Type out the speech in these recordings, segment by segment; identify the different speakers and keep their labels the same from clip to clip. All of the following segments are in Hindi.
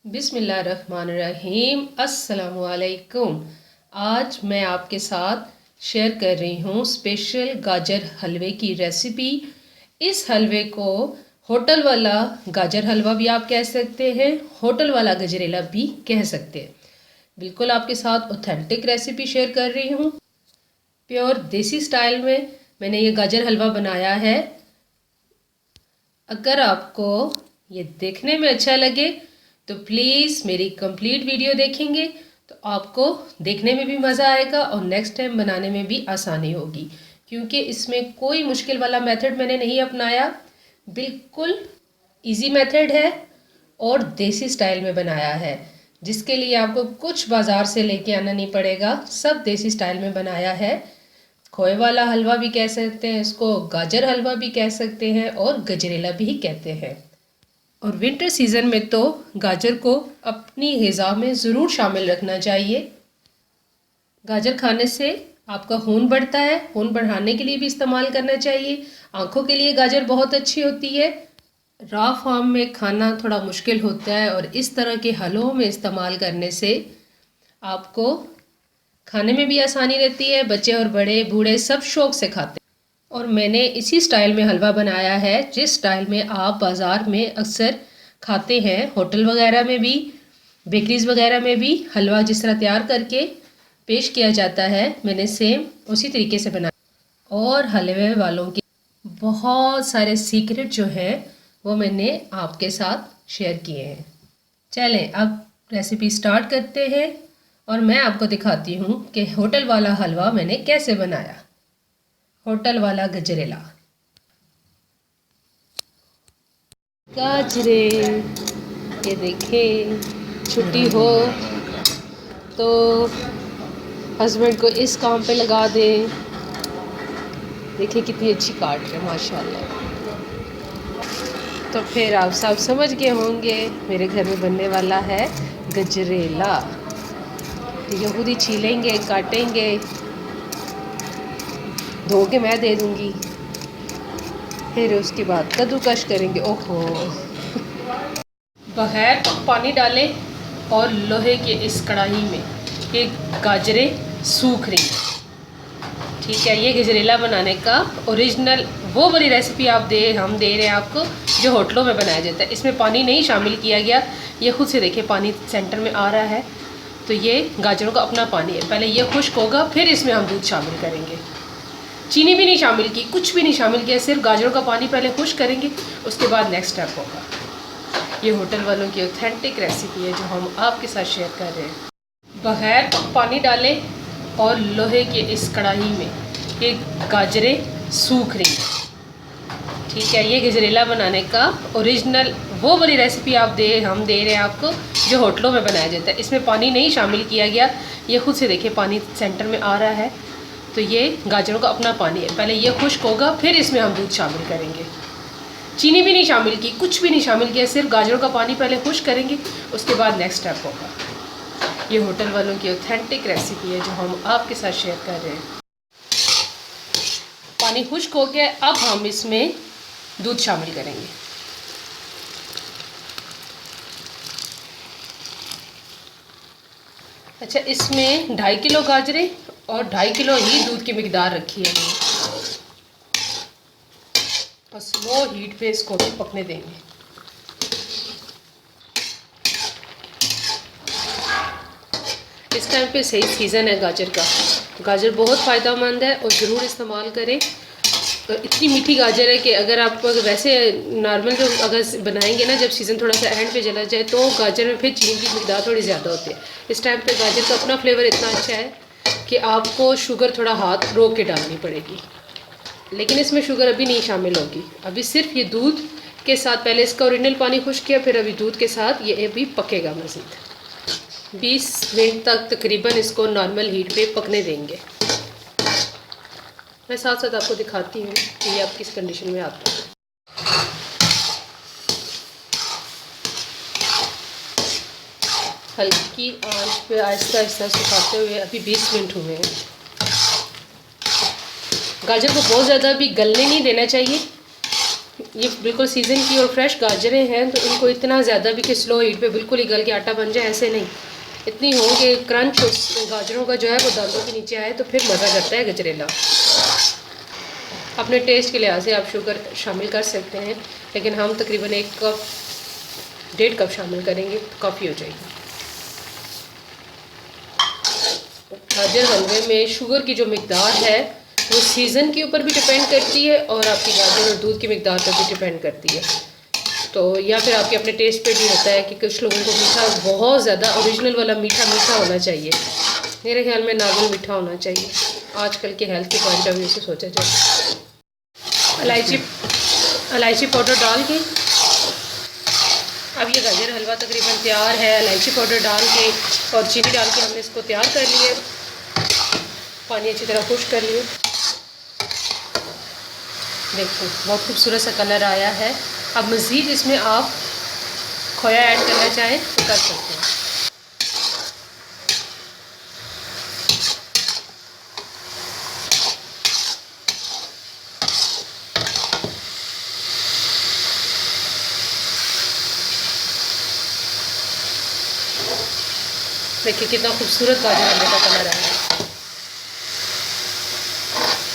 Speaker 1: बिस्मिल्लाहिर्रहमानिर्रहीम। अस्सलामुअलैकुम। आज मैं आपके साथ शेयर कर रही हूँ स्पेशल गाजर हलवे की रेसिपी। इस हलवे को होटल वाला गाजर हलवा भी आप कह सकते हैं, होटल वाला गजरेला भी कह सकते हैं। बिल्कुल आपके साथ ऑथेंटिक रेसिपी शेयर कर रही हूँ। प्योर देसी स्टाइल में मैंने ये गाजर हलवा बनाया है। अगर आपको ये देखने में अच्छा लगे तो प्लीज़ मेरी कंप्लीट वीडियो देखेंगे तो आपको देखने में भी मज़ा आएगा और नेक्स्ट टाइम बनाने में भी आसानी होगी, क्योंकि इसमें कोई मुश्किल वाला मेथड मैंने नहीं अपनाया। बिल्कुल इजी मेथड है और देसी स्टाइल में बनाया है, जिसके लिए आपको कुछ बाज़ार से लेके आना नहीं पड़ेगा। सब देसी स्टाइल में बनाया है। खोए वाला हलवा भी कह सकते हैं इसको, गाजर हलवा भी कह सकते हैं और गजरेला भी कहते हैं। और विंटर सीज़न में तो गाजर को अपनी ग़िज़ा में ज़रूर शामिल रखना चाहिए। गाजर खाने से आपका खून बढ़ता है, खून बढ़ाने के लिए भी इस्तेमाल करना चाहिए। आँखों के लिए गाजर बहुत अच्छी होती है। रॉ फॉर्म में खाना थोड़ा मुश्किल होता है और इस तरह के हलवों में इस्तेमाल करने से आपको खाने में भी आसानी रहती है। बच्चे और बड़े बूढ़े सब शौक़ से खाते हैं। और मैंने इसी स्टाइल में हलवा बनाया है, जिस स्टाइल में आप बाज़ार में अक्सर खाते हैं। होटल वगैरह में भी, बेकरीज़ वगैरह में भी हलवा जिस तरह तैयार करके पेश किया जाता है, मैंने सेम उसी तरीके से बनाया। और हलवे वालों के बहुत सारे सीक्रेट जो है वो मैंने आपके साथ शेयर किए हैं। चलें अब रेसिपी स्टार्ट करते हैं और मैं आपको दिखाती हूँ कि होटल वाला हलवा मैंने कैसे बनाया। होटल वाला गजरेला। गाजरे ये देखें, छुट्टी हो तो हस्बैंड को इस काम पे लगा दें। देखिए कितनी अच्छी काट रहे हैं माशाल्लाह। तो फिर आप सब समझ गए होंगे मेरे घर में बनने वाला है गजरेला। ये खुद ही छीलेंगे, काटेंगे, धो के मैं दे दूँगी। फिर उसके बाद कद्दूकश करेंगे। ओहो, बगैर पानी डाले और लोहे के इस कढ़ाई में ये गाजरें सूख रही हैं। ठीक है, ये गजरेला बनाने का ओरिजिनल वो वाली रेसिपी हम दे रहे हैं आपको जो होटलों में बनाया जाता है। इसमें पानी नहीं शामिल किया गया। ये खुद से देखिए पानी सेंटर में आ रहा है, तो ये गाजरों का अपना पानी है। पहले ये खुश्क होगा, फिर इसमें हम दूध शामिल करेंगे। चीनी भी नहीं शामिल की, कुछ भी नहीं शामिल किया, सिर्फ गाजरों का पानी पहले खुश्क करेंगे, उसके बाद नेक्स्ट स्टेप होगा। ये होटल वालों की ऑथेंटिक रेसिपी है जो हम आपके साथ शेयर कर रहे हैं। बगैर पानी डाले और लोहे के इस कढ़ाई में ये गाजरें सूख रही हैं। ठीक है, ये गजरेला बनाने का ओरिजिनल वो वाली रेसिपी हम दे रहे हैं आपको जो होटलों में बनाया जाता है। इसमें पानी नहीं शामिल किया गया। ये खुद से देखिए पानी सेंटर में आ रहा है, तो ये गाजरों का अपना पानी है। पहले ये खुश्क होगा, फिर इसमें हम दूध शामिल करेंगे। चीनी भी नहीं शामिल की, कुछ भी नहीं शामिल किया, सिर्फ गाजरों का पानी पहले खुश्क करेंगे, उसके बाद नेक्स्ट स्टेप होगा। ये होटल वालों की ऑथेंटिक रेसिपी है जो हम आपके साथ शेयर कर रहे हैं। पानी खुश्क हो गया, अब हम इसमें दूध शामिल करेंगे। अच्छा, इसमें 2.5 किलो गाजरें और 2.5 किलो ही दूध की मिकदार रखी है और स्लो हीट पे इसको भी पकने देंगे। इस टाइम पे सही सीज़न है गाजर का। गाजर बहुत फ़ायदेमंद है और ज़रूर इस्तेमाल करें। तो इतनी मीठी गाजर है कि अगर आप वैसे नॉर्मल जो अगर बनाएंगे ना, जब सीज़न थोड़ा सा एंड पे चला जाए तो गाजर में फिर चीनी की मिकदार थोड़ी ज़्यादा होती है। इस टाइम पे गाजर का अपना फ्लेवर इतना अच्छा है कि आपको शुगर थोड़ा हाथ रोक के डालनी पड़ेगी, लेकिन इसमें शुगर अभी नहीं शामिल होगी। अभी सिर्फ ये दूध के साथ, पहले इसका ओरिजिनल पानी खुश्क किया, फिर अभी दूध के साथ ये अभी पकेगा। मज़ीद 20 मिनट तक तकरीबन इसको नॉर्मल हीट पे पकने देंगे। मैं साथ साथ आपको दिखाती हूँ कि ये आप किस कंडीशन में आता है। हल्की आंच पे आहिस्ता आहिस्ता सुखाते हुए अभी 20 मिनट हुए हैं। गाजर को बहुत ज़्यादा भी गलने नहीं देना चाहिए, ये बिल्कुल सीज़न की और फ्रेश गाजरें हैं, तो इनको इतना ज़्यादा भी कि स्लो हीट पे बिल्कुल ही गल के आटा बन जाए, ऐसे नहीं। इतनी हो कि क्रंच उस गाजरों का जो है वो दांतों के नीचे आए, तो फिर मज़ा करता है गजरेला। अपने टेस्ट के लिहाज से आप शुगर शामिल कर सकते हैं, लेकिन हम तकरीबन 1-1.5 कप शामिल करेंगे तो काफ़ी हो जाएगी। गाजर हलवे में शुगर की जो मिकदार है वो सीज़न के ऊपर भी डिपेंड करती है और आपकी गाजर और दूध की मिकदार पर भी डिपेंड करती है। तो या फिर आपके अपने टेस्ट पे भी होता है कि कुछ लोगों को मीठा बहुत ज़्यादा ओरिजिनल वाला मीठा होना चाहिए। मेरे ख्याल में नॉर्मल मीठा होना चाहिए, आजकल के हेल्थ के पॉइंट ऑफ व्यू से सोचा जाए। इलायची पाउडर डाल के अब ये गाजर हलवा तकरीबन तैयार है। इलायची पाउडर डाल के और चीनी डाल के हमने इसको तैयार कर लिया। पानी अच्छी तरह खुश्क कर लिए। देखो बहुत खूबसूरत सा कलर आया है। अब मज़ीद इसमें आप खोया ऐड करना चाहें तो कर सकते हैं। देखिए कितना खूबसूरत गाजर हलवे का कलर आया है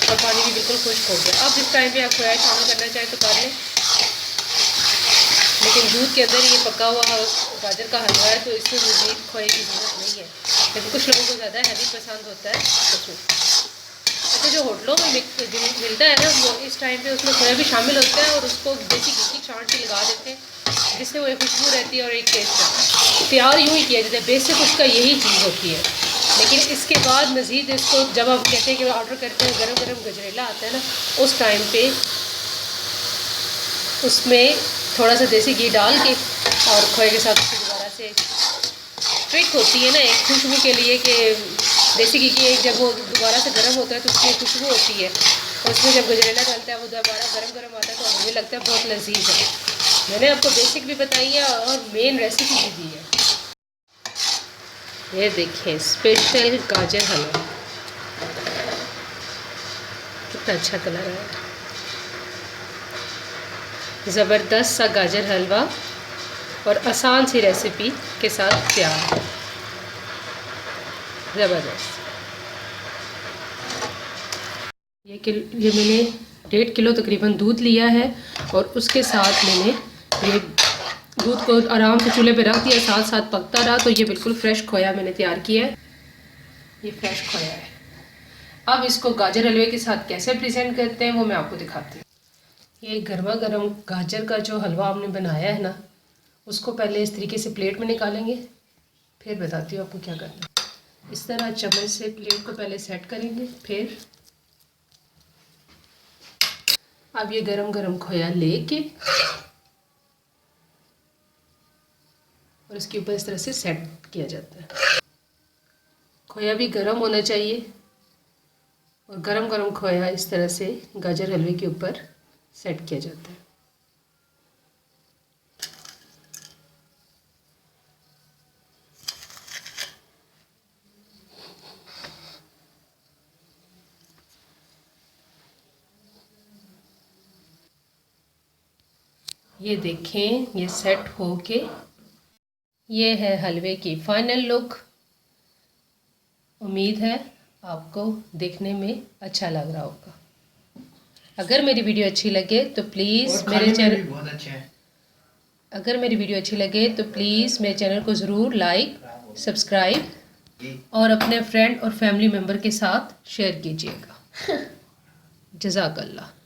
Speaker 1: और पानी भी बिल्कुल खुश्क हो गया। अब इस टाइम पे आप खोया शामिल करना चाहें तो कर लें, लेकिन दूध के अंदर ये पका हुआ गाजर का हलवा है तो इसमें मज़ीद खोए की ज़रूरत नहीं है, लेकिन कुछ लोगों को ज़्यादा हैवी पसंद होता है। अच्छा, जो होटलों में मिलता है ना वो इस टाइम पे उसमें खोया भी शामिल होता है और उसको देसी घी की छांट के लगा देते हैं, जिससे वो एक खुशबू रहती है और एक टेस्ट रहता है। तैयार यूँ ही किया जाता है, बेसिक उसका यही चीज़ होती है। लेकिन इसके बाद मज़ीद इसको जब आप कहते हैं कि ऑर्डर करते हैं गरम गरम गजरेला आता है ना, उस टाइम पे उसमें थोड़ा सा देसी घी डाल के और खोए के साथ दोबारा से ट्रिक होती है ना एक खुशबू के लिए कि देसी घी की एक जब वो दोबारा से गर्म होता है तो उसकी खुशबू होती है और उसमें जब गजरेला डालता है वो दोबारा गरम गरम आता है तो हमें लगता है बहुत लजीज है। मैंने आपको बेसिक भी बताई है और मेन रेसिपी भी दी है। ये देखें स्पेशल गाजर हलवा, कितना अच्छा कलर है। ज़बरदस्त सा गाजर हलवा और आसान सी रेसिपी के साथ तैयार है। ज़बरदस्त। ये मैंने 1.5 किलो तकरीबन दूध लिया है और उसके साथ मैंने ये दूध को आराम से चूल्हे पे रख दिया, साथ साथ पकता रहा। तो ये बिल्कुल फ्रेश खोया मैंने तैयार किया है, ये फ्रेश खोया है। अब इसको गाजर हलवे के साथ कैसे प्रेजेंट करते हैं वो मैं आपको दिखाती हूँ। ये गर्मा गर्म गाजर का जो हलवा हमने बनाया है ना, उसको पहले इस तरीके से प्लेट में निकालेंगे, फिर बताती हूँ आपको क्या करना है। इस तरह चम्मच से प्लेट को पहले सेट करेंगे, फिर अब ये गरम गरम खोया लेके और इसके ऊपर इस तरह से सेट किया जाता है। खोया भी गरम होना चाहिए और गरम गरम खोया इस तरह से गाजर हलवे के ऊपर सेट किया जाता है। ये देखें ये सेट हो के ये है हलवे की फाइनल लुक। उम्मीद है आपको देखने में अच्छा लग रहा होगा। अगर मेरी वीडियो अच्छी लगे तो प्लीज़ मेरे चैनल बहुत अच्छा है। अगर मेरी वीडियो अच्छी लगे तो प्लीज़ मेरे चैनल को ज़रूर लाइक, सब्सक्राइब और अपने फ्रेंड और फैमिली मेम्बर के साथ शेयर कीजिएगा। जज़ाकल्लाह।